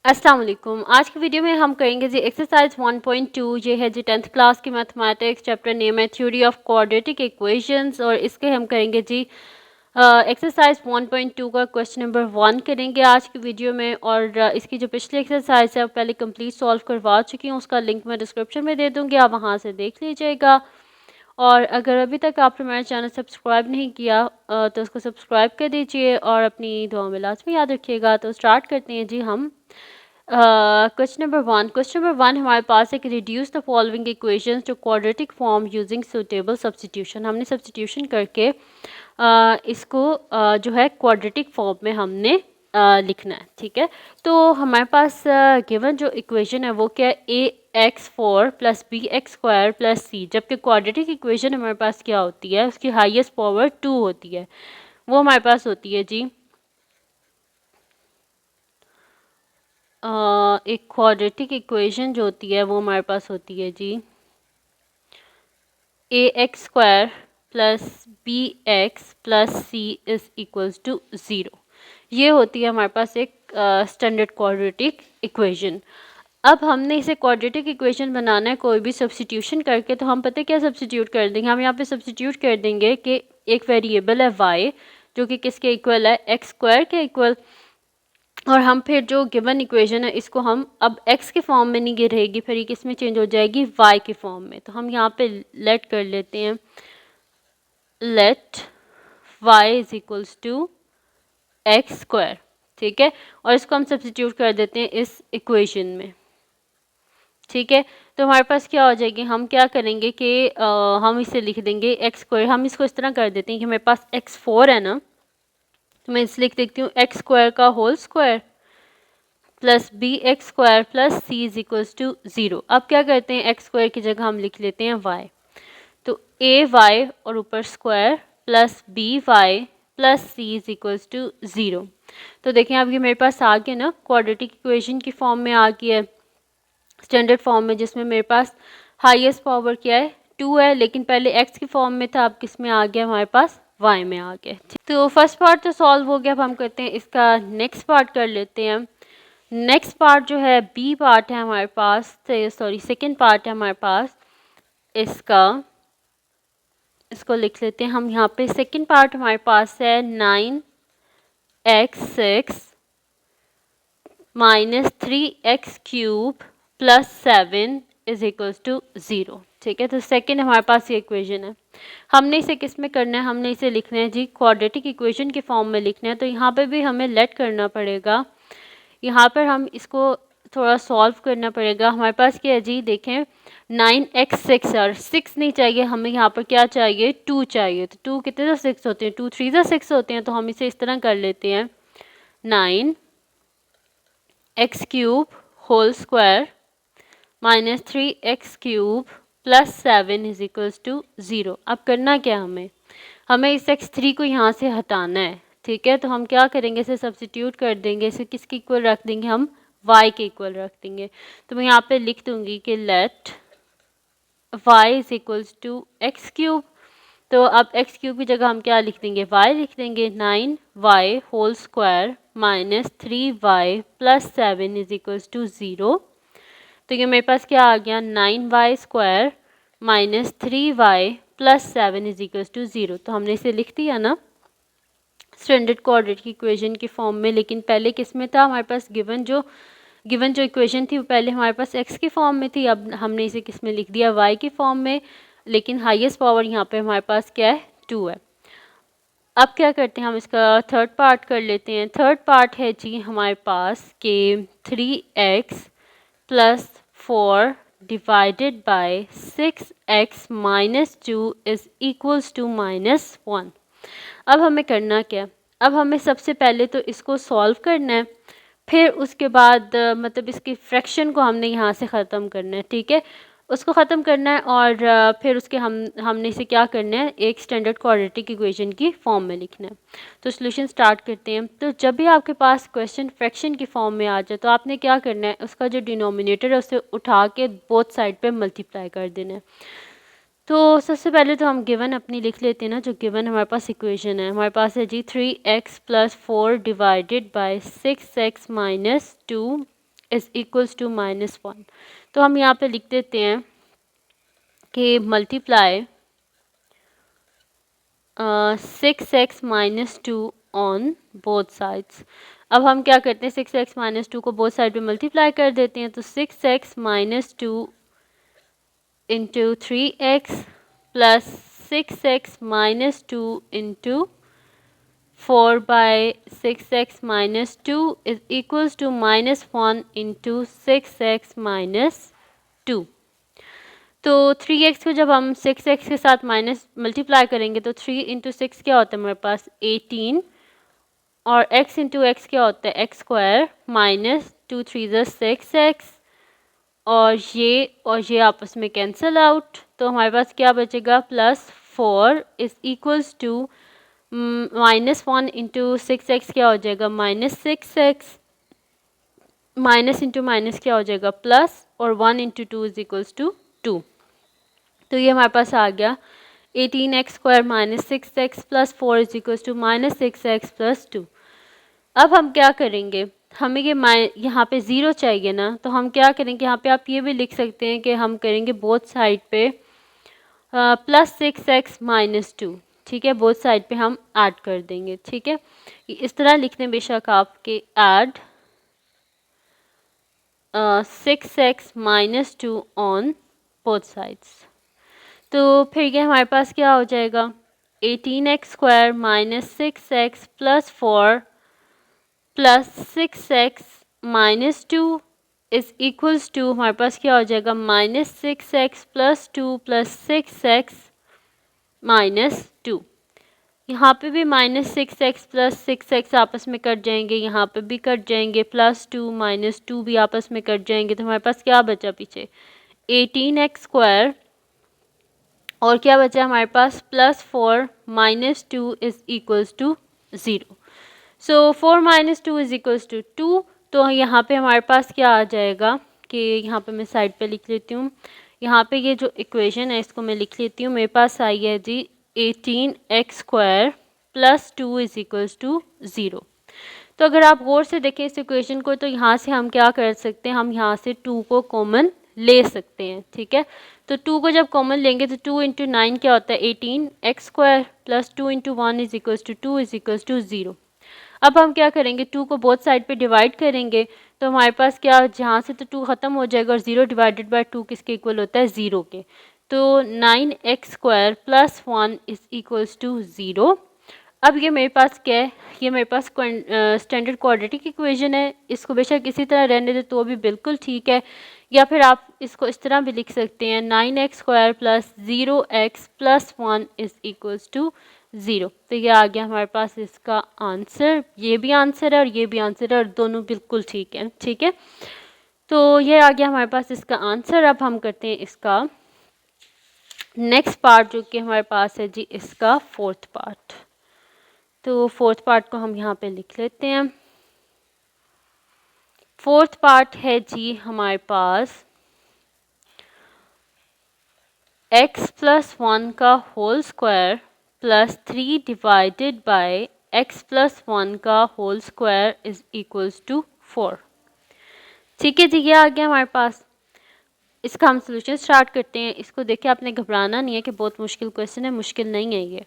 अस्सलाम वालेकुम। आज की वीडियो में हम करेंगे जी एक्सरसाइज 1.2। ये है जी 10th क्लास की मैथमेटिक्स। चैप्टर नेम है थ्योरी ऑफ क्वाड्रेटिक इक्वेशंस और इसके हम करेंगे जी एक्सरसाइज 1.2 का क्वेश्चन नंबर 1 करेंगे आज की वीडियो में। और इसकी जो पिछली एक्सरसाइज है वो पहले कंप्लीट सॉल्व करवा चुकी हूँ, उसका लिंक मैं डिस्क्रिप्शन में दे दूँगी, आप वहाँ से देख लीजिएगा। और अगर अभी तक आपने मेरा चैनल सब्सक्राइब नहीं किया तो उसको सब्सक्राइब कर दीजिए और अपनी दुआ में लाजमी याद रखिएगा। तो स्टार्ट करते हैं जी हम क्वेश्चन नंबर 1 हमारे पास है कि reduce the following equations to quadratic form using suitable substitution. हमने सब्स्टिट्यूशन करके इसको जो है क्वाड्रेटिक फॉर्म में हमने लिखना है। ठीक है, तो हमारे पास गिवन जो इक्वेशन है वो क्या है, ax4 plus bx² plus c, जबकि क्वाड्रेटिक इक्वेशन हमारे पास क्या होती है, उसकी हाईएस्ट पावर 2 होती है। वो हमारे पास होती है जी एक क्वाड्रेटिक इक्वेशन जो होती है वो हमारे पास होती है जी ax² plus bx plus c is equals to 0। ये होती है हमारे पास एक स्टैंडर्ड क्वाड्रेटिक इक्वेशन। अब हमने इसे क्वाड्रेटिक इक्वेशन बनाना है कोई भी सब्स्टिट्यूशन करके, तो हम पता है क्या सब्स्टिट्यूट कर देंगे, हम यहाँ पे सब्स्टिट्यूट कर देंगे कि एक वेरिएबल है y जो कि किसके इक्वल है, x² के इक्वल। और हम फिर जो गिवन इक्वेशन है इसको हम अब x के फॉर्म में नहीं रहेगी, फिर ये किस में चेंज हो जाएगी, y के फॉर्म में। तो हम यहाँ पे लेट कर लेते हैं, let y is equals to x²। ठीक है, और इसको हम सब्स्टिट्यूट कर देते हैं इस इक्वेशन में। ठीक है, तो हमारे पास क्या हो जाएगी, हम क्या करेंगे कि हम इसे लिख देंगे x²। हम इसको इस तरह कर देते हैं कि हमारे पास x4 है ना, तो मैं इसे लिख देती हूँ x² का whole square plus bx² plus c is equals to 0। अब क्या करते हैं, x² की जगह हम लिख लेते हैं y, तो ay और ऊपर square plus by plus c is equals to 0। तो देखें अब ये मेरे पास आ गया ना, क्वाड्रेटिक इक्वेशन की फॉर्म में आ गया है, स्टैंडर्ड फॉर्म में, जिसमें मेरे पास हाईएस्ट पावर क्या है, 2 है, लेकिन पहले x की फॉर्म में था, अब किस में आ गया, हमारे पास y में आ गया। तो फर्स्ट पार्ट तो सॉल्व हो गया। अब हम करते हैं इसका नेक्स्ट पार्ट कर लेते हैं। नेक्स्ट पार्ट जो है बी पार्ट है हमारे पास, सॉरी सेकंड पार्ट है हमारे पास इसका, इसको लिख लेते हैं हम यहाँ पे। सेकंड पार्ट हमारे पास है 9x6 minus 3x³ plus 7 is equals to 0। ठीक है, तो सेकंड हमारे पास ये इक्वेशन है। हमने इसे किस में करना है, हमने इसे लिखना है जी क्वाड्रेटिक इक्वेशन के फॉर्म में लिखना है। तो यहाँ पे भी हमें लेट करना पड़ेगा, यहाँ पर हम इसको थोड़ा सॉल्व करना पड़ेगा। हमारे पास क्या है जी, देखें 9x6 और 6 नहीं चाहिए हमें, यहाँ पर क्या चाहिए, 2 चाहिए। तो 2 कितने से 6 होते हैं, 2 3 से 6 होते हैं। तो हम इसे इस तरह कर लेते हैं, 9x³ whole square minus 3x³ plus 7 is equals to 0। अब करना क्या हमें इस x3 को यहाँ से हटाना है। ठीक है, तो हम क्या करेंगे, इसे सब्स्टिट्यूट कर देंगे, इसे किसके इक्वल रख देंगे, हम y के इक्वल रख देंगे। तो मैं यहाँ पे लिख दूंगी कि let y is equals to x³। तो अब x³ की जगह हम क्या लिख देंगे, y लिख देंगे, 9y whole square minus 3y plus 7 is equals to 0। तो ये मेरे पास क्या आ गया, 9y² minus 3y plus 7 is equals to 0। तो हमने इसे लिख दिया ना स्टैंडर्ड क्वाड्रेटिक इक्वेशन की फॉर्म में। लेकिन पहले किस में था, हमारे पास गिवन जो इक्वेशन थी वो पहले हमारे पास x की फॉर्म में थी, अब हमने इसे किस में लिख दिया, y की फॉर्म में। लेकिन हाईएस्ट पावर यहाँ पे हमारे पास क्या है, 2 है। अब क्या करते हैं, हम इसका थर्ड पार्ट कर लेते हैं। थर्ड पार्ट है जी हमारे पास के 3x plus 4 divided by 6x minus 2 is equals to -1। अब हमें करना क्या, अब हमें सबसे पहले तो इसको सॉल्व करना है, फिर उसके बाद मतलब इसकी फ्रैक्शन को हमने यहाँ से ख़त्म करना है। ठीक है, उसको ख़त्म करना है और फिर उसके हमने इसे क्या करना है, एक स्टैंडर्ड क्वाड्रेटिक इक्वेशन की फॉर्म में लिखना है। तो सॉल्यूशन स्टार्ट करते हैं। तो जब भी आपके पास क्वेश्चन फ्रैक्शन की फॉर्म में आ जाए तो आपने क्या करना है, उसका जो डिनोमिनेटर है उसे उठा के बोथ साइड पे मल्टीप्लाई कर देना है। तो सबसे पहले तो हम गिवन अपनी लिख लेते हैं ना, जो गिवन हमारे पास इक्वेशन है, हमारे पास है जी 3x plus 4 divided by 6x minus 2 is equals to -1। तो हम यहाँ पे लिख देते हैं कि multiply 6x - 2 on both sides. अब हम क्या करते हैं, 6x - 2 को बोथ साइड पे मल्टीप्लाई कर देते हैं। तो 6x - 2 into 3x plus 6x - 2 into 4/6x - 2 is equals to -1 into 6x - 2। तो 3x को जब हम 6x के साथ माइनस मल्टीप्लाई करेंगे तो 3 इंटू 6 क्या होता है हमारे पास 18, और x इंटू एक्स क्या होता है एक्स स्क्वायर माइनस 2 3 6x, और ये आपस में कैंसिल आउट। तो हमारे पास क्या बचेगा +4 is equals to -1 into 6x क्या हो जाएगा -6x, माइनस इंटू माइनस क्या हो जाएगा प्लस, और 1 इंटू 2 इज इक्वल्स टू 2। तो ये हमारे पास आ गया 18x² - 6x plus 4 is equals to -6x plus 2। अब हम क्या करेंगे, हमें ये यहाँ पे ज़ीरो चाहिए ना, तो हम क्या करेंगे, यहाँ पे आप ये भी लिख सकते हैं कि हम करेंगे बोथ साइड पे +6x - 2। ठीक है, बोथ साइड पे हम ऐड कर देंगे। ठीक है, इस तरह लिखने बेशक आपके add 6x - 2 on both sides. तो फिर ये हमारे पास क्या हो जाएगा 18x² - 6x plus 4 plus 6x - 2 is equals to हमारे पास क्या हो जाएगा -6x प्लस 2 प्लस 6x -2। यहाँ पे भी -6x प्लस 6x आपस में कट जाएंगे, यहाँ पे भी कट जाएंगे, +2 -2 भी आपस में कट जाएंगे। तो हमारे पास क्या बचा पीछे 18x² और क्या बचा हमारे पास +4 - 2 is equals to 0। So 4 - 2 is equals to 2। तो यहाँ पे हमारे पास क्या आ जाएगा कि यहाँ पे मैं साइड पे लिख लेती हूँ, यहाँ पे ये जो इक्वेशन है इसको मैं लिख लेती हूँ। मेरे पास आई है जी 18x² plus 2 is equals to 0। तो अगर आप गौर से देखें इस इक्वेशन को, तो यहाँ से हम क्या कर सकते हैं, हम यहाँ से 2 को कॉमन ले सकते हैं। ठीक है, तो 2 को जब कॉमन लेंगे तो 2 इंटू 9 क्या होता है 18x² plus 2 into 1 is equals to 2 is equals to 0। अब हम क्या करेंगे 2 को बोथ साइड पे डिवाइड करेंगे, तो हमारे पास क्या जहाँ से तो 2 ख़त्म हो जाएगा, और 0 डिवाइडेड बाय 2 किसके इक्वल होता है 0 के। तो 9x² plus 1 is equals to 0। अब ये मेरे पास क्या है, ये मेरे पास स्टैंडर्ड क्वाड्रेटिक इक्वेशन है। इसको बेशक इसी तरह रहने दे तो भी बिल्कुल ठीक है, या फिर आप इसको इस तरह भी लिख सकते हैं 9x² plus 0x plus 1 is equals to 0। तो ये आ गया हमारे पास इसका आंसर, ये भी आंसर है और ये भी आंसर है, और दोनों बिल्कुल ठीक है। ठीक है, तो ये आ गया हमारे पास इसका आंसर। अब हम करते हैं इसका नेक्स्ट पार्ट, जो कि हमारे पास है जी इसका फोर्थ पार्ट। तो फोर्थ पार्ट को हम यहाँ पे लिख लेते हैं। फोर्थ पार्ट है जी हमारे पास x प्लस 1 का whole square plus 3 divided by x plus 1 का whole square is equals to 4। ठीक है जी, ये आ गया हमारे पास। इसका हम सोल्यूशन स्टार्ट करते हैं। इसको देखिए, आपने घबराना नहीं है कि बहुत मुश्किल क्वेश्चन है, मुश्किल नहीं है ये।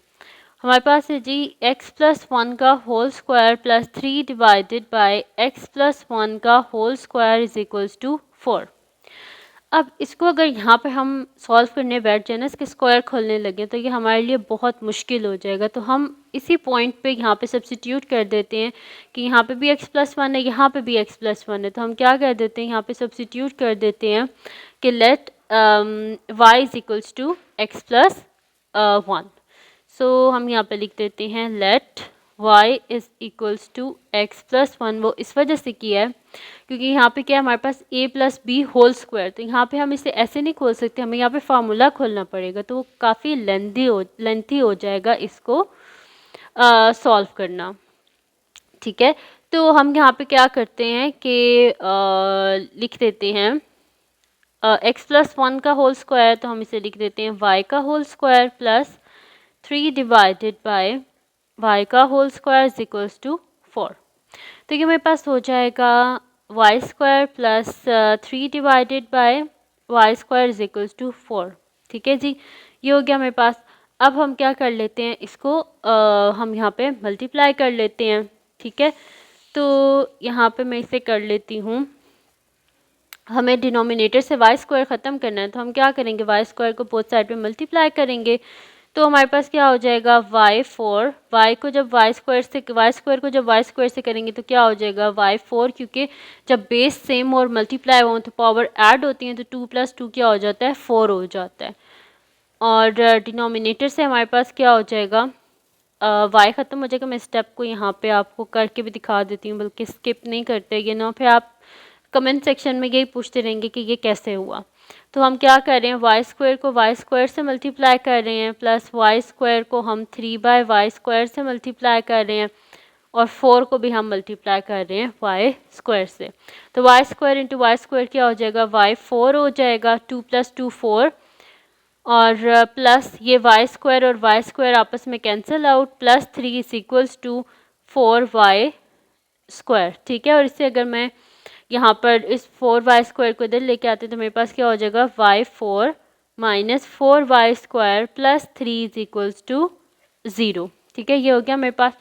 हमारे पास है जी x प्लस 1 का whole square plus 3 divided by x plus 1 का whole square is equals to 4। अब इसको अगर यहाँ पे हम सॉल्व करने बैठ जाए ना, इसके स्क्वायर खोलने लगे, तो ये हमारे लिए बहुत मुश्किल हो जाएगा। तो हम इसी पॉइंट पे यहाँ पे सब्सिट्यूट कर देते हैं कि यहाँ पे भी x प्लस 1 है, यहाँ पे भी x प्लस 1 है। तो हम क्या कर देते हैं, यहाँ पे सब्सिट्यूट कर देते हैं कि let y is equals to x plus 1। So हम यहाँ पे लिख देते हैं let y is equals to x plus 1। वो इस वजह से किया है क्योंकि यहाँ पे क्या है हमारे पास a plus b whole square, तो यहाँ पे हम इसे ऐसे नहीं खोल सकते, हमें यहाँ पे फार्मूला खोलना पड़ेगा, तो वो काफ़ी लेंथी हो जाएगा इसको सॉल्व करना। ठीक है, तो हम यहाँ पे क्या करते हैं कि लिख देते हैं x प्लस 1 का होल स्क्वायर, तो हम इसे लिख देते हैं y का whole square plus 3 divided by y का whole square is equals to 4। तो ये मेरे पास हो जाएगा y square plus 3 divided by y square is equals to 4। ठीक है जी, ये हो गया मेरे पास। अब हम क्या कर लेते हैं, इसको हम यहाँ पे मल्टीप्लाई कर लेते हैं। ठीक है, तो यहाँ पे मैं इसे कर लेती हूँ, हमें डिनोमिनेटर से वाई स्क्वायर ख़त्म करना है, तो हम क्या करेंगे, वाई स्क्वायर को बोथ साइड पे मल्टीप्लाई करेंगे। तो हमारे पास क्या हो जाएगा, y4, y को जब y स्क्वायर से, y स्क्वायर को जब y स्क्वायर से करेंगे तो क्या हो जाएगा y4, क्योंकि जब बेस सेम और मल्टीप्लाई हो तो पावर ऐड होती है, तो 2 + 2 क्या हो जाता है, 4 हो जाता है। और डिनोमिनेटर से हमारे पास क्या हो जाएगा, y ख़त्म हो जाएगा। मैं स्टेप को यहाँ पे आपको करके भी दिखा देती हूँ, बल्कि स्किप नहीं करते ये ना, फिर आप कमेंट सेक्शन में यही पूछते रहेंगे कि ये कैसे हुआ। तो हम क्या कर रहे हैं, वाई स्क्वायर को वाई स्क्वायर से मल्टीप्लाई कर रहे हैं, प्लस वाई स्क्वायर को हम 3/y स्क्वायर से मल्टीप्लाई कर रहे हैं, और 4 को भी हम मल्टीप्लाई कर रहे हैं वाई स्क्वायर से। तो y square into y square क्या हो जाएगा, y4 हो जाएगा, 2 + 2 4, और प्लस ये वाई स्क्वायर और वाई स्क्वायर आपस में cancel out, plus 3 is equals to 4y square. ठीक है, और इससे अगर मैं यहाँ पर इस 4y स्क्वायर को इधर लेके आते हैं तो मेरे पास क्या हो जाएगा, y4 minus 4y square plus 3 is equals to 0। ठीक है, ये हो गया मेरे पास।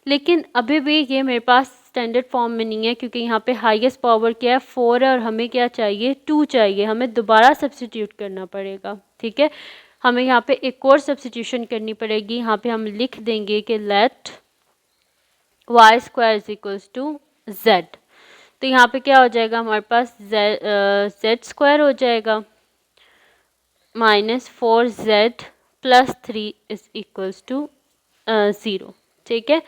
लेकिन अभी भी ये मेरे पास स्टैंडर्ड फॉर्म में नहीं है, क्योंकि यहाँ पे हाईएस्ट पावर क्या है, 4 है, और हमें क्या चाहिए, 2 चाहिए, हमें दोबारा सब्स्टिट्यूट करना पड़ेगा। ठीक है, हमें यहाँ पे एक और सब्स्टिट्यूशन करनी पड़ेगी। यहाँ पे हम लिख देंगे कि let y square is equals to z. तो यहाँ पे क्या हो जाएगा, हमारे पास जेड स्क्वायर हो जाएगा minus 4z plus 3 is equals to 0। ठीक है,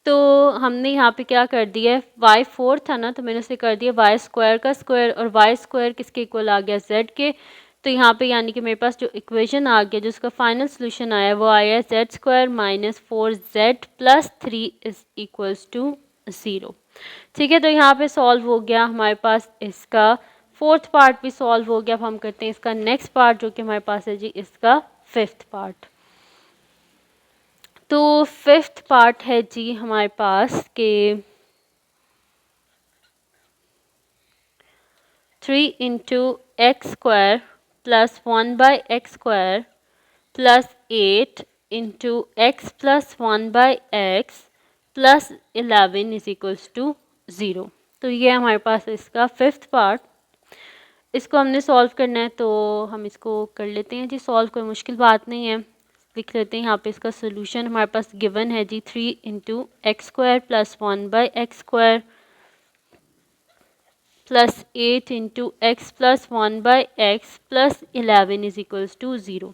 तो हमने यहाँ पे क्या कर दिया है, y4 था ना, तो मैंने उसे कर दिया y स्क्वायर का स्क्वायर, और y स्क्वायर किसके इक्वल आ गया, z के। तो यहाँ पे यानी कि मेरे पास जो इक्वेशन आ गया, जो उसका फाइनल सोल्यूशन आया, वो आया z square minus 4z plus 3 is equals to 0। ठीक है, तो यहाँ पे सॉल्व हो गया हमारे पास, इसका फोर्थ पार्ट भी सॉल्व हो गया। अब हम करते हैं इसका नेक्स्ट पार्ट, जो कि हमारे पास है जी इसका फिफ्थ पार्ट। तो फिफ्थ पार्ट है जी हमारे पास के 3 into x square plus 1/x square plus 8 into x plus 1/x plus 11 is equals to 0। तो ये हमारे पास इसका फिफ्थ पार्ट। इसको हमने सॉल्व करना है, तो हम इसको कर लेते हैं जी सॉल्व, कोई मुश्किल बात नहीं है। लिख लेते हैं यहाँ पे इसका सोल्यूशन हमारे पास गिवन है जी 3 into x square plus 1/x square plus 8 into x plus 1/x plus 11 is equals to 0।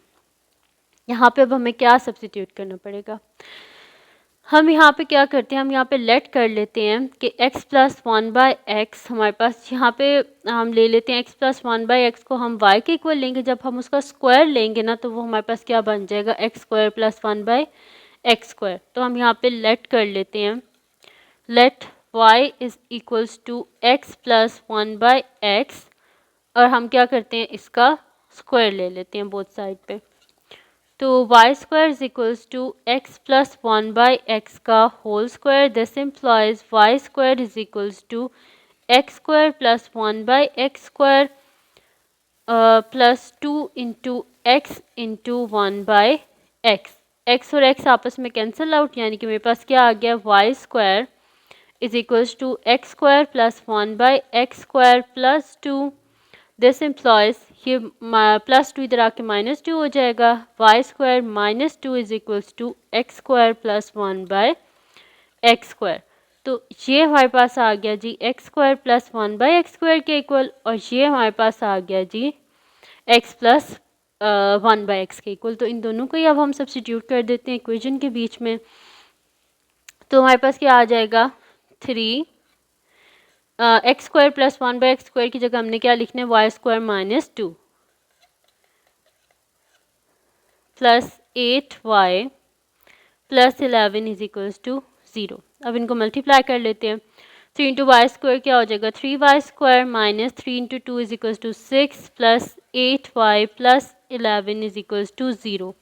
यहाँ पे अब हमें क्या सब्स्टिट्यूट करना पड़ेगा, हम यहाँ पे क्या करते हैं, हम यहाँ पे लेट कर लेते हैं कि x प्लस 1/x हमारे पास, यहाँ पे हम ले लेते हैं x प्लस 1/x को हम y के इक्वल लेंगे। जब हम उसका स्क्वायर लेंगे ना, तो वो हमारे पास क्या बन जाएगा, x square plus 1/x square. तो हम यहाँ पे लेट कर लेते हैं, let y is equals to x plus 1/x, और हम क्या करते हैं, इसका स्क्वायर ले लेते हैं बोथ साइड पे। तो y square is equals to x plus 1/x का whole square, this implies y square is equals to x square plus 1/x square plus 2 into x into 1/x। x और x आपस में cancel out, यानी कि मेरे पास क्या आ गया, y square is equals to x square plus 1/x square plus 2, this implies ये प्लस 2 इधर आके -2 हो जाएगा, y square minus 2 is equals to x square plus 1/x square. तो ये हमारे पास आ गया जी x square plus 1/x square के इक्वल, और ये हमारे पास आ गया जी x प्लस 1/x के इक्वल। तो इन दोनों को ही अब हम सब्स्टिट्यूट कर देते हैं इक्वेशन के बीच में। तो हमारे पास क्या आ जाएगा, 3 x square plus 1/x square की जगह हमने क्या लिखना है, y square minus 2 plus 8y plus 11 is equals to 0। अब इनको मल्टीप्लाई कर लेते हैं। 3 इंटू वाई स्क्वायर क्या हो जाएगा, 3y square minus 3 into 2 is equals to 6 plus 8y plus 11 is equals to 0।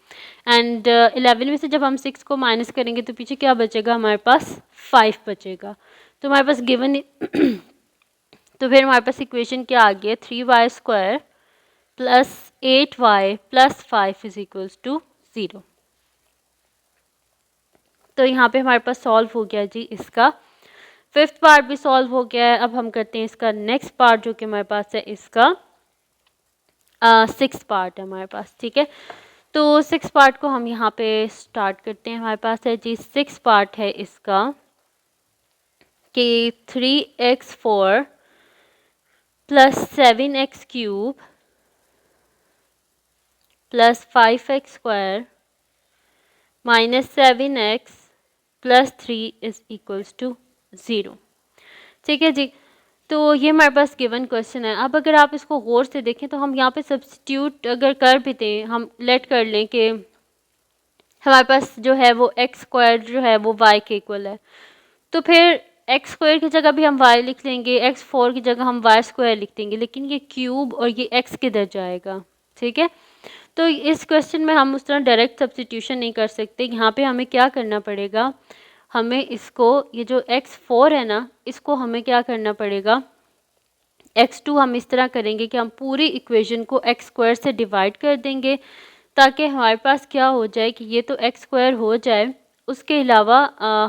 And 11 में से जब हम 6 को माइनस करेंगे तो पीछे क्या बचेगा, हमारे पास 5 बचेगा। तो हमारे पास गिवन तो फिर हमारे पास इक्वेशन क्या आ गया, 3y² plus 8y plus 5 is equals to 0। तो यहाँ पे हमारे पास सॉल्व हो गया जी इसका फिफ्थ पार्ट भी सॉल्व हो गया है। अब हम करते हैं इसका नेक्स्ट पार्ट जो कि हमारे पास है इसका सिक्स पार्ट है हमारे पास, ठीक है। तो सिक्स पार्ट को हम यहाँ पे स्टार्ट करते हैं। हमारे पास है जी सिक्स पार्ट है इसका कि 3x4 plus 7x³ plus 5x² minus 7x plus 3 is equals to 0, ठीक है जी। तो ये हमारे पास गिवन क्वेश्चन है। अब अगर आप इसको गौर से देखें तो हम यहाँ पे सब्स्टिट्यूट अगर कर भी दें, हम लेट कर लें कि हमारे पास जो है वो x² जो है वो y के इक्वल है, तो फिर x² की जगह भी हम y लिख लेंगे, x4 की जगह हम y² लिख देंगे, लेकिन ये क्यूब और ये x किधर जाएगा, ठीक है। तो इस क्वेश्चन में हम उस तरह डायरेक्ट सब्स्टिट्यूशन नहीं कर सकते। यहाँ पे हमें क्या करना पड़ेगा, हमें इसको ये जो x4 है ना, इसको हमें क्या करना पड़ेगा, x2 हम इस तरह करेंगे कि हम पूरी इक्वेशन को x² से डिवाइड कर देंगे ताकि हमारे पास क्या हो जाए कि ये तो x² हो जाए। उसके अलावा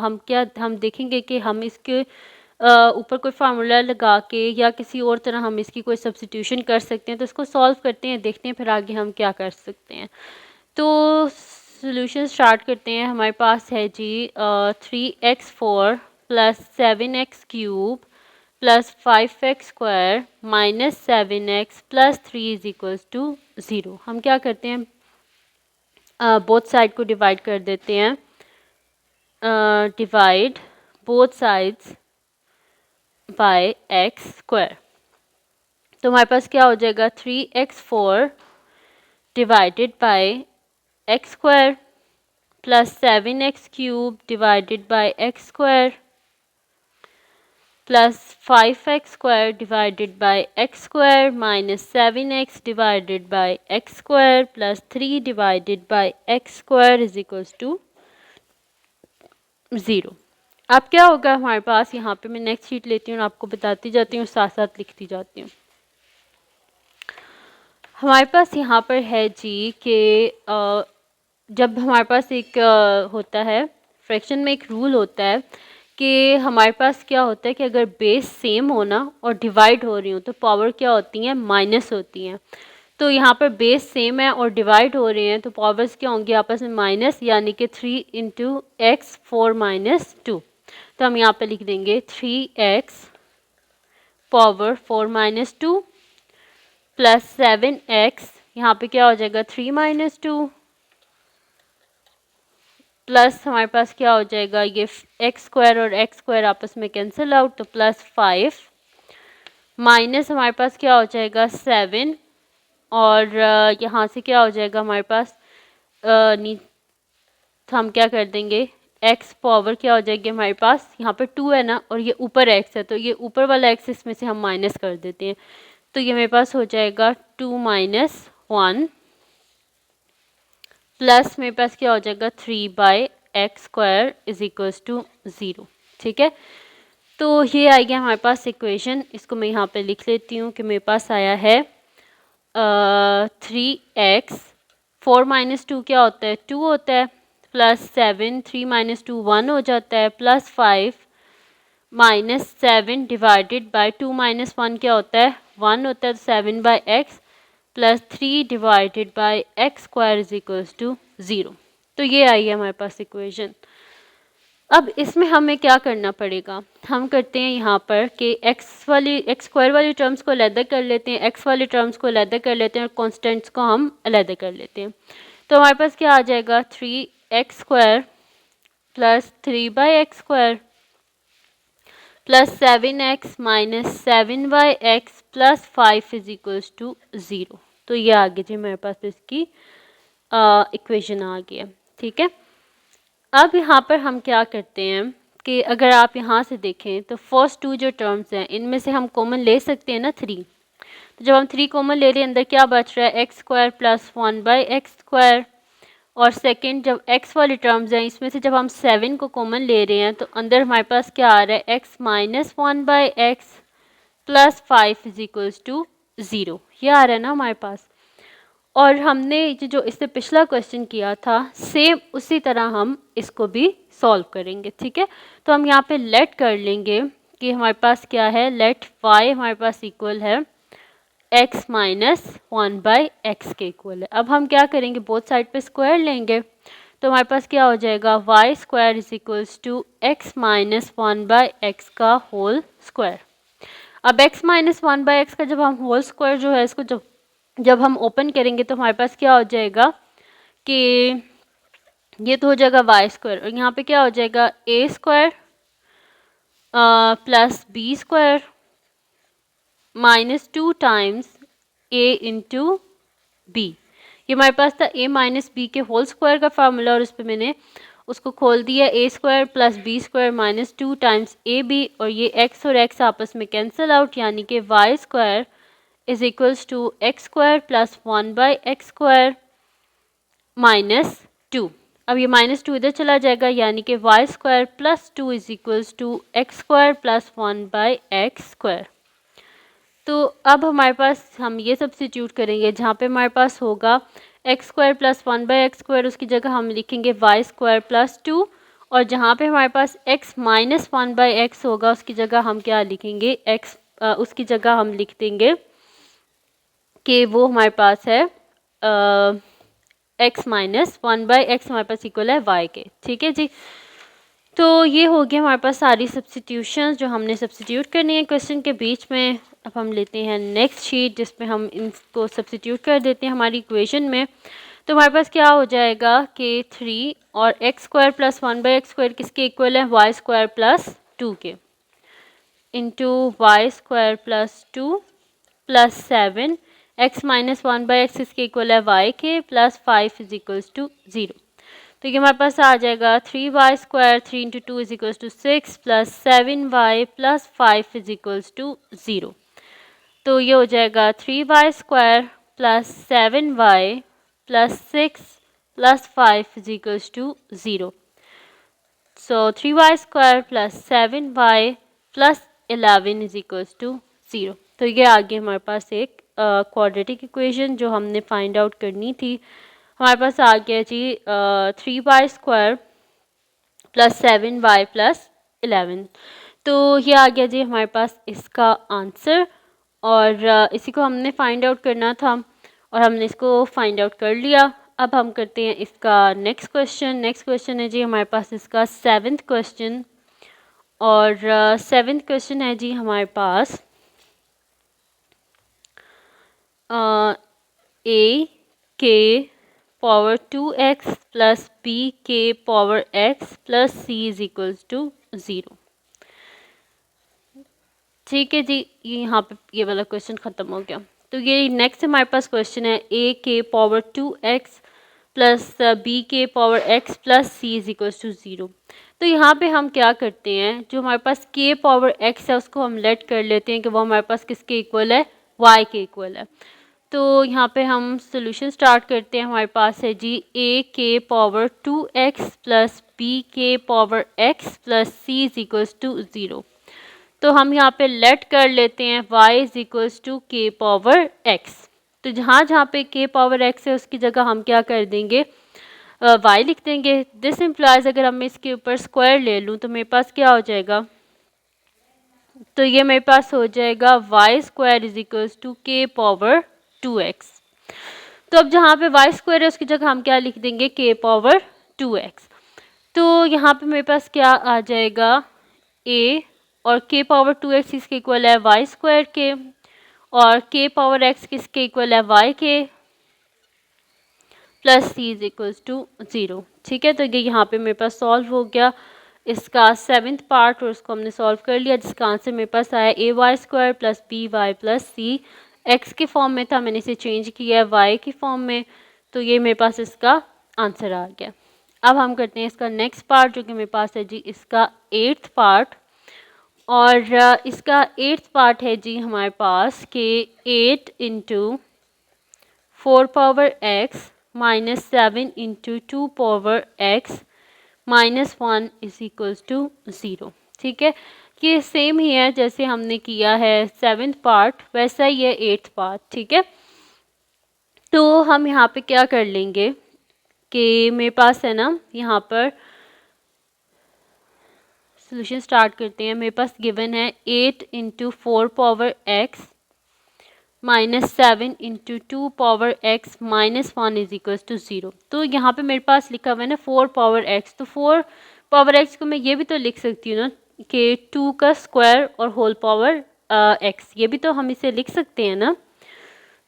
हम देखेंगे कि हम इसके ऊपर कोई फार्मूला लगा के या किसी और तरह हम इसकी कोई सब्स्टिट्यूशन कर सकते हैं। तो इसको सॉल्व करते हैं, देखते हैं फिर आगे हम क्या कर सकते हैं। तो सॉल्यूशन स्टार्ट करते हैं। हमारे पास है जी 3x4 plus 7x³ plus 5x² minus 7x plus 3 is equals to 0। हम क्या करते हैं, बोथ साइड को डिवाइड कर देते हैं, divide both sides by x²। तो हमारे पास क्या हो जाएगा, 3x4 divided by x² plus 7x³ divided by x² plus 5x² divided by x² minus 7x divided by x² plus 3 divided by x² is equals to 0। अब क्या होगा हमारे पास, यहाँ पे मैं नेक्स्ट शीट लेती हूँ और आपको बताती जाती हूँ, साथ साथ लिखती जाती हूँ। हमारे पास यहाँ पर है जी कि जब हमारे पास एक होता है फ्रैक्शन में, एक रूल होता है कि हमारे पास क्या होता है कि अगर बेस सेम हो ना और डिवाइड हो रही हो तो पावर क्या होती हैं, माइनस होती हैं। तो यहाँ पर बेस सेम है और डिवाइड हो रहे हैं तो पावर्स क्या होंगी आपस में, माइनस, यानी कि 3 इंटू एक्स 4 माइनस 2। तो हम यहाँ पे लिख देंगे 3x power 4 minus 2 plus 7x, यहाँ पे क्या हो जाएगा 3 माइनस 2 प्लस हमारे पास क्या हो जाएगा, ये x² और x² आपस में कैंसिल आउट, तो प्लस 5 माइनस हमारे पास क्या हो जाएगा 7 और यहाँ से क्या हो जाएगा हमारे पास हम क्या कर देंगे, x पावर क्या हो जाएगी हमारे पास, यहाँ पे 2 है ना और ये ऊपर x है तो ये ऊपर वाला x इसमें से हम माइनस कर देते हैं। तो ये मेरे पास हो जाएगा 2 माइनस 1 प्लस मेरे पास क्या हो जाएगा 3/x² इज इक्वल्स टू 0, ठीक है। तो ये आ गया हमारे पास इक्वेशन, इसको मैं यहाँ पे लिख लेती हूँ कि मेरे पास आया है 3x 4 माइनस 2 क्या होता है 2 होता है, प्लस 7 3 माइनस 2 1 हो जाता है, plus 5 minus 7 divided by 2 minus 1 क्या होता है 1 होता है, 7/x plus 3 divided by x² is equals to 0। तो ये आई है हमारे पास इक्वेशन। अब इसमें हमें क्या करना पड़ेगा, हम करते हैं यहाँ पर कि x² वाली टर्म्स को अलग कर लेते हैं, x वाली टर्म्स को अलग कर लेते हैं और कॉन्स्टेंट्स को हम अलग कर लेते हैं। तो हमारे पास क्या आ जाएगा 3x² plus 3/x² plus 7x minus 7/x plus 5 is equals to 0। तो ये आ गया जी मेरे पास इसकी इक्वेशन आ गया, ठीक है। अब यहाँ पर हम क्या करते हैं कि अगर आप यहाँ से देखें तो फर्स्ट 2 जो टर्म्स हैं इनमें से हम कॉमन ले सकते हैं ना 3। तो जब हम 3 कॉमन ले रहे हैं अंदर क्या बच रहा है x² प्लस 1/x², और सेकंड जब x वाली टर्म्स हैं इसमें से जब हम 7 को कॉमन ले रहे हैं तो अंदर हमारे पास क्या आ रहा है x minus 1/x plus 5 is equals to 0। ये आ रहा है ना हमारे पास। और हमने जो इससे पिछला क्वेश्चन किया था सेम उसी तरह हम इसको भी सॉल्व करेंगे, ठीक है। तो हम यहाँ पे लेट कर लेंगे कि हमारे पास क्या है, लेट y हमारे पास इक्वल है x माइनस 1/x के इक्वल है। अब हम क्या करेंगे, बोथ साइड पे स्क्वायर लेंगे, तो हमारे पास क्या हो जाएगा, y square is equals to x minus 1/x का होल स्क्वायर। अब x माइनस 1/x का जब हम होल स्क्वायर जो है इसको जब हम ओपन करेंगे तो हमारे पास क्या हो जाएगा कि ये तो हो जाएगा वाई स्क्वायर, और यहाँ पे क्या हो जाएगा a square plus b square minus 2 times a into b. ये हमारे पास था a माइनस बी के होल स्क्वायर का फार्मूला, और उस पर मैंने उसको खोल दिया a square plus b square minus 2 times a b, और ये x और x आपस में कैंसिल आउट, यानी कि y square is equals to x square plus 1/x square minus 2। अब ये माइनस 2 इधर चला जाएगा, यानी कि y square plus 2 is equals to x square plus 1/x square. तो अब हमारे पास हम ये सब्स्टिट्यूट करेंगे, जहाँ पे हमारे पास होगा x square plus 1/x square, उसकी जगह हम लिखेंगे वाई स्क्वायर प्लस 2, और जहाँ पे हमारे पास x माइनस 1/x होगा उसकी जगह हम क्या लिखेंगे, उसकी जगह हम लिख देंगे कि वो हमारे पास है x माइनस 1/x हमारे पास इक्वल है y के, ठीक है जी। तो ये हो गया हमारे पास सारी सब्स्टिट्यूशंस जो हमने सब्स्टिट्यूट करनी है क्वेश्चन के बीच में। अब हम लेते हैं नेक्स्ट शीट जिसमें हम इनको सब्स्टिट्यूट कर देते हैं हमारी इक्वेशन में। तो हमारे पास क्या हो जाएगा कि 3 और x square plus 1/x square किसके इक्वल है, वाई स्क्वायर प्लस 2 के, into y square plus 2 plus 7 x minus 1/x इसके इक्वल है y के, प्लस 5 इज इक्वल्स टू 0। तो ये हमारे पास आ जाएगा 3y square 3 into 2 is equals to 6 plus 7y plus 5 is equals to 0। तो ये हो जाएगा 3y square plus 7y plus 6 plus 5 is equals to 0। So 3y square plus 7y plus 11 is equals to 0। तो ये आगे हमारे पास एक क्वाड्रेटिक इक्वेशन जो हमने फाइंड आउट करनी थी, हमारे पास आ गया जी 3y square plus 7y plus 11। तो ये आ गया जी हमारे पास इसका आंसर, और इसी को हमने फाइंड आउट करना था और हमने इसको फाइंड आउट कर लिया। अब हम करते हैं इसका नेक्स्ट क्वेश्चन। नेक्स्ट क्वेश्चन है जी हमारे पास इसका 7th क्वेश्चन, और 7th क्वेश्चन है जी हमारे पास a के पावर 2x प्लस b के power x plus c is equals to 0। ठीक है जी, ये यहाँ पे ये वाला क्वेश्चन ख़त्म हो गया। तो ये नेक्स्ट हमारे पास क्वेश्चन है a के पावर 2x प्लस b के power x plus c is equals to 0। तो यहाँ पे हम क्या करते हैं, जो हमारे पास k पावर x है उसको हम लेट कर लेते हैं कि वो हमारे पास किसके इक्वल है, y के इक्वल है। तो यहाँ पे हम सोल्यूशन स्टार्ट करते हैं। हमारे पास है जी a के पावर 2x प्लस b के power x plus c is equals to 0। तो हम यहाँ पे लेट कर लेते हैं y is equals to k power x। तो जहाँ जहाँ पे k पावर x है उसकी जगह हम क्या कर देंगे, y लिख देंगे। दिस इम्प्लाइज अगर हम इसके ऊपर स्क्वायर ले लूँ तो मेरे पास क्या हो जाएगा, तो ये मेरे पास हो जाएगा y square is equals to k power 2x। तो अब जहाँ पे y स्क्वायर है उसकी जगह हम क्या लिख देंगे, k पावर 2x। तो यहाँ पे मेरे पास क्या आ जाएगा, a और k पावर 2x इसके इक्वल है y स्क्वायर के, और k पावर x किसके इक्वल है, y के, plus c is equals to 0। ठीक है, तो ये यहाँ पे मेरे पास सॉल्व हो गया इसका 7th पार्ट, और उसको हमने सॉल्व कर लिया जिसका आंसर मेरे पास आया ay square plus b y plus c. X के फॉर्म में था, मैंने इसे चेंज किया है वाई की फॉर्म में, तो ये मेरे पास इसका आंसर आ गया। अब हम करते हैं इसका नेक्स्ट पार्ट जो कि मेरे पास है जी इसका 8th पार्ट, और इसका 8th पार्ट है जी हमारे पास कि 8 into 4 power x minus 7 into 2 power x minus 1 is equals to 0। ठीक है, ये सेम ही है जैसे हमने किया है 7th पार्ट, वैसा ही है 8th पार्ट, ठीक है। तो हम यहाँ पे क्या कर लेंगे कि मेरे पास है ना, यहाँ पर सोल्यूशन स्टार्ट करते हैं। मेरे पास गिवन है 8 into 4 power x minus 7 into 2 power x minus 1 is equal to 0। तो यहाँ पे मेरे पास लिखा हुआ है ना 4 पावर एक्स, तो 4 पावर एक्स को मैं ये भी तो लिख सकती हूँ ना कि 2 का स्क्वायर और होल पावर एक्स, ये भी तो हम इसे लिख सकते हैं ना।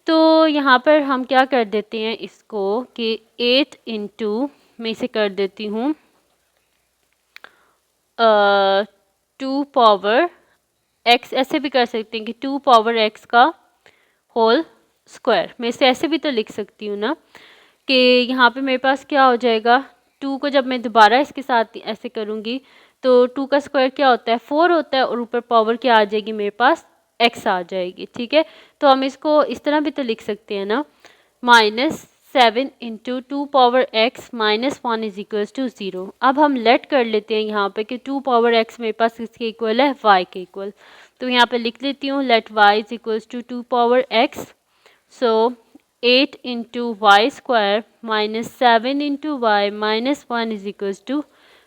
तो यहाँ पर हम क्या कर देते हैं इसको कि 8 इंटू, मैं इसे कर देती हूँ 2 पावर एक्स, ऐसे भी कर सकते हैं कि 2 पावर एक्स का होल स्क्वायर, मैं इसे ऐसे भी तो लिख सकती हूँ ना कि यहाँ पे मेरे पास क्या हो जाएगा, 2 को जब मैं दोबारा इसके साथ ऐसे करूँगी तो 2 का स्क्वायर क्या होता है 4 होता है, और ऊपर पावर क्या आ जाएगी मेरे पास x आ जाएगी, ठीक है। तो हम इसको इस तरह भी तो लिख सकते हैं ना, -7 into 2 power x minus 1 is equals to 0। अब हम लेट कर लेते हैं यहाँ पे कि 2 पावर x मेरे पास किसके इक्वल है, y के इक्वल। तो यहाँ पे लिख लेती हूँ let y is equals to 2 power x, so 8 into y square minus 7 into y minus 1 is equals to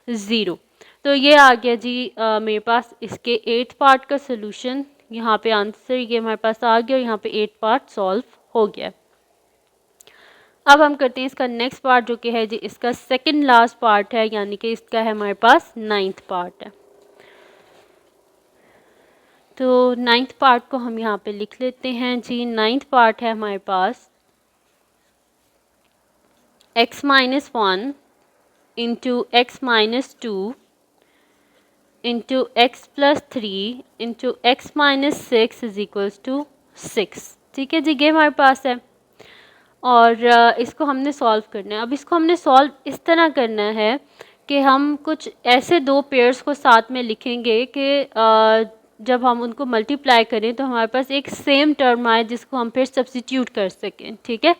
0। तो ये आ गया जी मेरे पास इसके 8th पार्ट का सोल्यूशन। यहाँ पे आंसर ये हमारे पास आ गया और यहाँ पे 8 पार्ट सॉल्व हो गया। अब हम करते हैं इसका नेक्स्ट पार्ट जो कि है जी इसका सेकंड लास्ट पार्ट है, यानी कि इसका है हमारे पास 9th पार्ट है। तो 9th पार्ट को हम यहाँ पे लिख लेते हैं जी। 9th पार्ट है हमारे पास x minus 1 into x minus 2 into x plus 3 into x minus 6 is equals to 6, ठीक है जी, ये हमारे पास है। और इसको हमने सॉल्व करना है। अब इसको हमने सॉल्व इस तरह करना है कि हम कुछ ऐसे दो पेयर्स को साथ में लिखेंगे कि जब हम उनको मल्टीप्लाई करें तो हमारे पास एक सेम टर्म आए जिसको हम फिर सब्स्टिट्यूट कर सकें, ठीक है।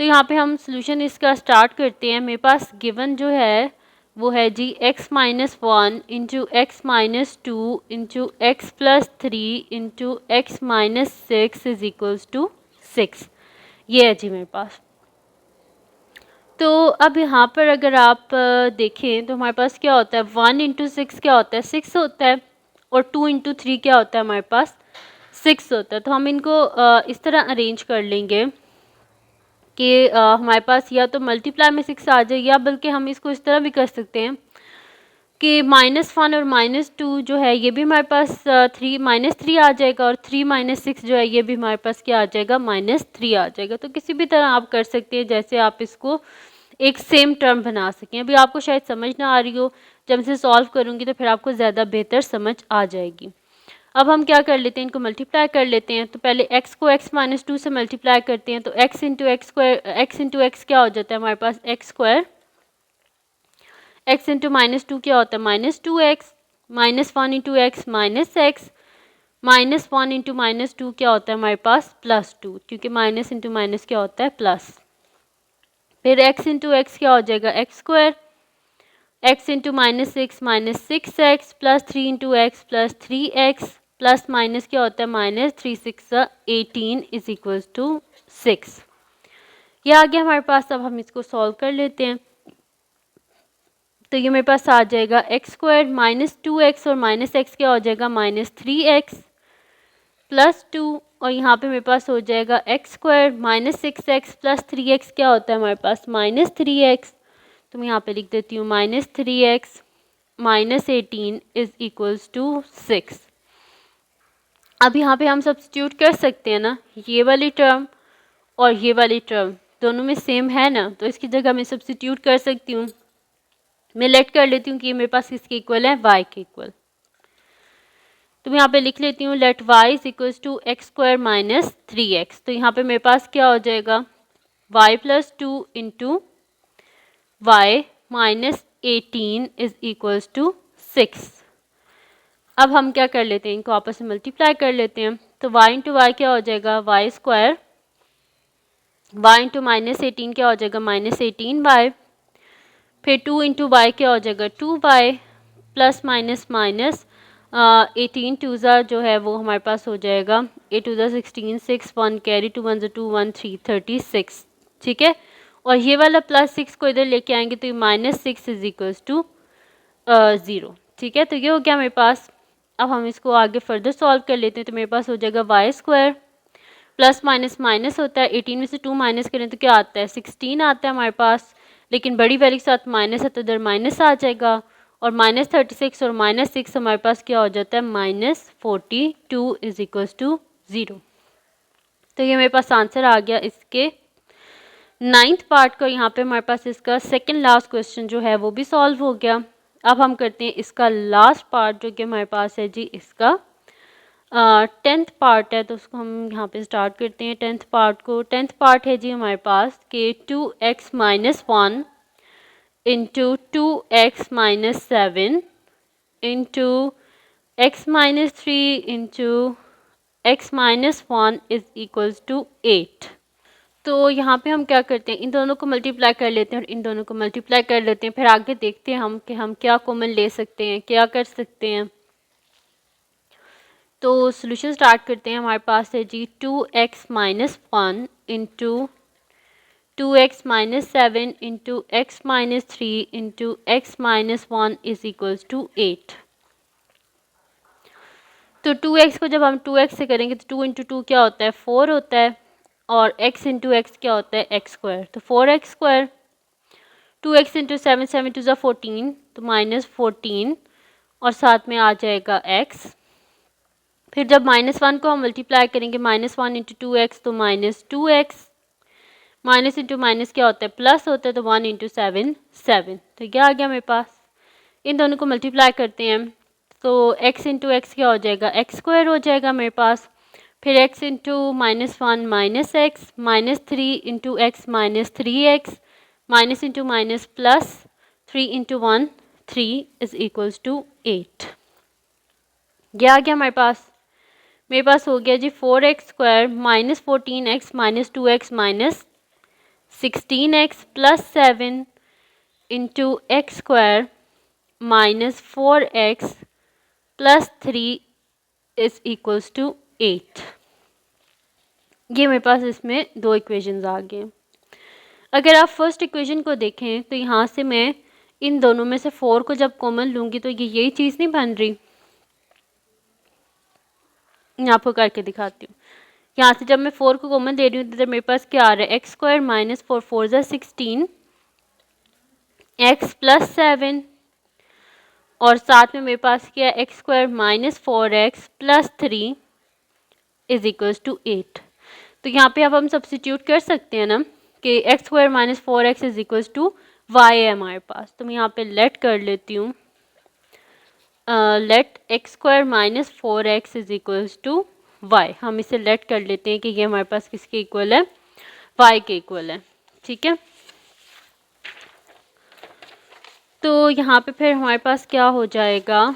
तो यहाँ पे हम सोल्यूशन इसका स्टार्ट करते हैं। मेरे पास गिवन जो है वो है जी x minus 1 into x minus 2 into x plus 3 into x minus 6 is equals to 6, ये है जी मेरे पास। तो अब यहाँ पर अगर आप देखें तो हमारे पास क्या होता है, 1 इंटू 6 क्या होता है 6 होता है, और 2 इंटू 3 क्या होता है हमारे पास 6 होता है। तो हम इनको इस तरह अरेंज कर लेंगे कि हमारे पास या तो मल्टीप्लाई में 6 आ जाए, या बल्कि हम इसको इस तरह भी कर सकते हैं कि -1 और -2 जो है ये भी हमारे पास -3 आ जाएगा, और 3 - 6 जो है ये भी हमारे पास क्या आ जाएगा -3 आ जाएगा। तो किसी भी तरह आप कर सकते हैं जैसे आप इसको एक सेम टर्म बना सकें। अभी आपको शायद समझ ना आ रही हो, जब इसे सॉल्व करूँगी तो फिर आपको ज़्यादा बेहतर समझ आ जाएगी। अब हम क्या कर लेते हैं, इनको मल्टीप्लाई कर लेते हैं। तो पहले x को x माइनस 2 से मल्टीप्लाई करते हैं, तो x into x square, x into x क्या हो जाता है हमारे पास x square, x into minus 2 क्या होता है -2x, -1 into x minus x, -1 into minus 2 क्या होता है हमारे पास +2, क्योंकि माइनस इंटू माइनस क्या होता है प्लस। फिर x इंटू एक्स क्या हो जाएगा x square, x into -6 -6x plus 3 into x plus 3x plus minus क्या होता है -3 6 18 इज इक्वल्स टू 6। ये आ गया हमारे पास। अब हम इसको सॉल्व कर लेते हैं। तो ये मेरे पास आ जाएगा एक्स स्क्वायर -2x और -x क्या हो जाएगा -3x प्लस 2, और यहाँ पे मेरे पास हो जाएगा x square -6x plus 3x क्या होता है हमारे पास -3x। तो मैं यहाँ पे लिख देती हूँ -3x -18 इज इक्वल्स टू 6। अब यहाँ पे हम सब्स्टिट्यूट कर सकते हैं ना, ये वाली टर्म और ये वाली टर्म दोनों में सेम है ना, तो इसकी जगह मैं सब्स्टिट्यूट कर सकती हूँ। मैं लेट कर लेती हूँ कि ये मेरे पास किसके इक्वल है, y के इक्वल। तो मैं यहाँ पे लिख लेती हूँ let y is equals to x square minus 3x। तो यहाँ पे मेरे पास क्या हो जाएगा y plus 2 into y minus 18 is equals to 6। अब हम क्या कर लेते हैं, इनको आपस में मल्टीप्लाई कर लेते हैं। तो y इंटू वाई क्या हो जाएगा वाई स्क्वायर, y इंटू -18 क्या हो जाएगा -18y, फिर 2 इंटू वाई क्या हो जाएगा 2y plus minus minus, 18 to ज़ा जो है वो हमारे पास हो जाएगा 8 टू ज़ा 16, 6 1 कैरी 2 1 2 1 3 36, ठीक है। और ये वाला +6 को इधर लेके आएंगे तो ये -6 इज इक्वल्स टू 0, ठीक है। तो ये हो गया मेरे पास। अब हम इसको आगे फर्दर सॉल्व कर लेते हैं। तो मेरे पास हो जाएगा y² प्लस माइनस माइनस होता है, 18 में से 2 माइनस करें तो क्या आता है 16 आता है हमारे पास, लेकिन बड़ी वैल्यू के साथ माइनस है तो इधर माइनस आ जाएगा। और -36 और -6 हमारे पास क्या हो जाता है -42 इज इक्वल्स टू 0। तो ये मेरे पास आंसर आ गया इसके 9th पार्ट का। यहाँ पे हमारे पास इसका सेकंड लास्ट क्वेश्चन जो है वो भी सॉल्व हो गया। अब हम करते हैं इसका लास्ट पार्ट जो कि हमारे पास है जी इसका 10th पार्ट है। तो उसको हम यहाँ पे स्टार्ट करते हैं 10th पार्ट को। 10th पार्ट है जी हमारे पास कि 2x - 1 into 2x - 7 into x - 3 into x - 1 is equals to 8। तो यहाँ पे हम क्या करते हैं, इन दोनों को मल्टीप्लाई कर लेते हैं और इन दोनों को मल्टीप्लाई कर लेते हैं। फिर आगे देखते हैं हम कि हम क्या कॉमन ले सकते हैं, क्या कर सकते हैं। तो सोल्यूशन स्टार्ट करते हैं। हमारे पास है जी 2x - 1 into 2x - 7 into x - 3 into x - 1 is equals to 8। तो 2x को जब हम 2x से करेंगे तो 2 इंटू 2 क्या होता है 4 होता है, और x इंटू एक्स क्या होता है x²। तो 4x², 2x इंटू 7 7 2 ज़ा 14 तो -14, और साथ में आ जाएगा x। फिर जब -1 को हम मल्टीप्लाई करेंगे -1 इंटू 2x तो -2x, माइनस इंटू माइनस क्या होता है प्लस होता है, तो 1 इंटू 7 7। तो क्या आ गया मेरे पास। इन दोनों को मल्टीप्लाई करते हैं तो x इंटू एक्स क्या हो जाएगा x² हो जाएगा मेरे पास। फिर x into -1 -x, -3 into x -3x, minus into minus plus, 3 into 1 3 is equals to 8। यह आ गया हमारे पास। मेरे पास हो गया जी 4x² -14x -2x -16x plus 7 into x² -4x plus 3 is equals to 8। ये मेरे पास इसमें दो इक्वेशंस आ गए। अगर आप फर्स्ट इक्वेशन को देखें तो यहाँ से मैं इन दोनों में से 4 को जब कॉमन लूँगी तो ये यही चीज़ नहीं बन रही। मैं आपको करके दिखाती हूँ। यहाँ से जब मैं 4 को कॉमन ले रही हूँ तो मेरे पास क्या आ रहा है x² -4 4 ज़ा 16 x प्लस 7, और साथ में मेरे पास क्या है x² -4x plus 3 is equals to 8। तो यहाँ पे अब हम सब्सटीट्यूट कर सकते हैं ना कि x² -4x is equals to y है हमारे पास। तो मैं यहाँ पे लेट कर लेती हूँ, let x² -4x is equals to y। हम इसे लेट कर लेते हैं कि ये हमारे पास किसके इक्वल है y के इक्वल है, ठीक है। तो यहाँ पे फिर हमारे पास क्या हो जाएगा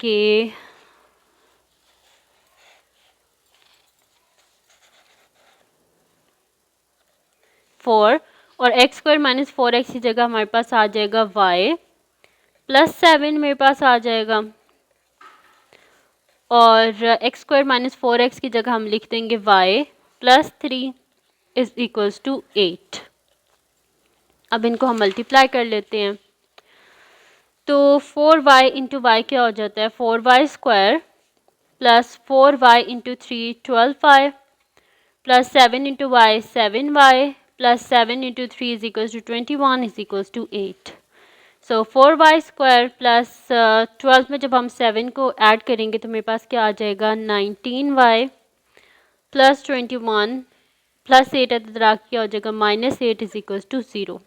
कि फोर और x² -4x की जगह हमारे पास आ जाएगा y प्लस 7 मेरे पास आ जाएगा, और x² -4x की जगह हम लिख देंगे y plus 3 is equals to 8। अब इनको हम मल्टीप्लाई कर लेते हैं तो 4y इंटू वाई क्या हो जाता है 4y² plus 4y into 3 12y plus 7 into y 7y plus 7 into 3 is equals to 21 is equals to 8। So 4y² plus 12 में जब हम 7 को ऐड करेंगे तो मेरे पास क्या आ जाएगा 19y प्लस 21 प्लस 8 है क्या हो जाएगा -8 is equals to 0।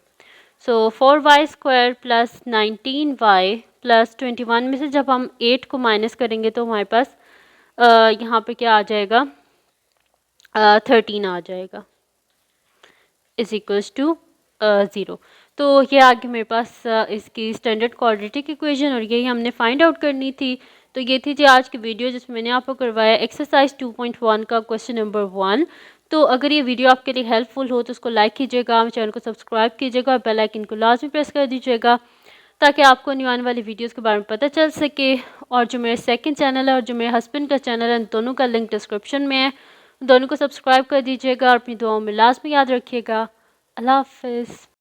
So 4y² plus 19y plus 21 में से जब हम 8 को माइनस करेंगे तो हमारे पास यहाँ पे क्या आ जाएगा 13 आ जाएगा इज इक्वल्स टू 0। तो ये आगे मेरे पास इसकी स्टैंडर्ड क्वाड्रेटिक इक्वेशन और यही हमने फाइंड आउट करनी थी। तो ये थी जी आज की वीडियो जिसमें मैंने आपको करवाया एक्सरसाइज 2.1 का क्वेश्चन नंबर 1। तो अगर ये वीडियो आपके लिए हेल्पफुल हो तो उसको लाइक कीजिएगा, चैनल को सब्सक्राइब कीजिएगा और बेल आइकन को लाजमी प्रेस कर दीजिएगा ताकि आपको न्यू आने वाली वीडियोस के बारे में पता चल सके। और जो मेरे सेकंड चैनल है और जो मेरे हस्बैंड का चैनल है, इन दोनों का लिंक डिस्क्रिप्शन में है, दोनों को सब्सक्राइब कर दीजिएगा और अपनी दुआओं में लाजमी याद रखिएगा। अल्लाह हाफिज़।